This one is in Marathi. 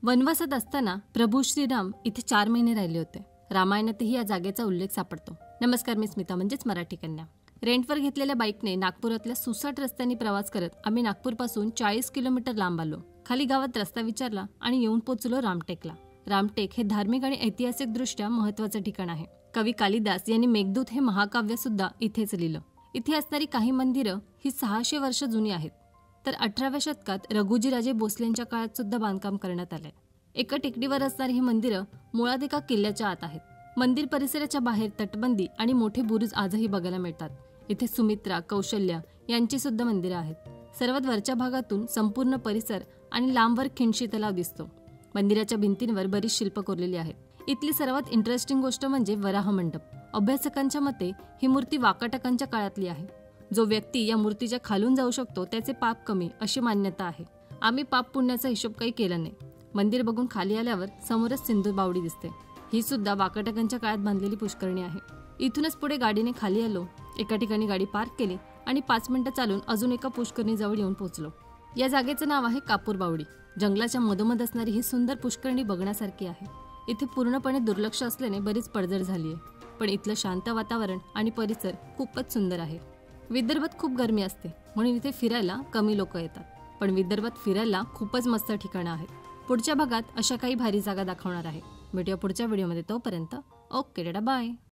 वनवासात असताना प्रभू श्रीराम इथे 4 महिने राहिले होते। रामायणातही या जागेचा उल्लेख सापडतो। नमस्कार, मी स्मिता म्हणजेच मराठी कन्या। रेंटवर घेतलेल्या बाईकने नागपुरातल्या सुसाट रस्त्यांनी प्रवास करत आम्ही नागपूरपासून 40 किलोमीटर लांब आलो। खाली गावात रस्ता विचारला आणि येऊन पोचलो रामटेकला। रामटेक हे धार्मिक आणि ऐतिहासिकदृष्ट्या महत्त्वाचं ठिकाण आहे। कवी कालिदास यांनी मेघदूत हे महाकाव्य सुद्धा इथेच लिहिलं। इथे असणारी काही मंदिरं ही 600 वर्ष जुनी आहेत। तर 18व्या शतकात रघुजीराजे भोसलेंच्या काळात सुद्धा बांधकाम करण्यात आलंय। एका टेकडीवर असणारी ही मंदिरं मुळात एका किल्ल्याच्या आत आहेत। मंदिर परिसराच्या बाहेर तटबंदी आणि मोठे बुरुज आजही बघायला मिळतात। इथे सुमित्रा, कौशल्या यांची सुद्धा मंदिरं आहेत। सर्वात वरच्या भागातून संपूर्ण परिसर आणि लांबवर खिंडशी तलाव दिसतो। मंदिराच्या भिंतींवर बरीच शिल्प कोरलेली आहेत। इथली सर्वात इंटरेस्टिंग गोष्ट म्हणजे वराह मंडप। अभ्यासकांच्या मते ही मूर्ती वाकाटकांच्या काळातली आहे। जो व्यक्ती या मूर्तीच्या खालून जाऊ शकतो त्याचे पाप कमी अशी मान्यता आहे। आम्ही पाप पुण्याचा हिशोब काही केला नाही। मंदिर बघून खाली आल्यावर समोरच सिंधू बावडी दिसते। ही सुद्धा वाकाटकांच्या काळात बांधलेली पुष्करणी आहे। इथूनच पुढे गाडीने खाली आलो। एका ठिकाणी गाडी पार्क केली आणि 5 मिनिटं चालून अजून एका पुष्करणीजवळ येऊन पोहोचलो। या जागेचं नाव आहे कापूर बावडी। जंगलाच्या मधोमध असणारी ही सुंदर पुष्करणी बघण्यासारखी आहे। इथे पूर्णपणे दुर्लक्ष असल्याने बरीच पडझड झाली आहे, पण इथलं शांत वातावरण आणि परिसर खूपच सुंदर आहे। विदर्भात खूप गरमी असते म्हणून इथे फिरायला कमी लोक येतात, पण विदर्भात फिरायला खूपच मस्त ठिकाणं आहेत। पुढच्या भागात अशा काही भारी जागा दाखवणार आहे। भेटूया पुढच्या व्हिडिओमध्ये, तोपर्यंत ओके, टाटा, बाय।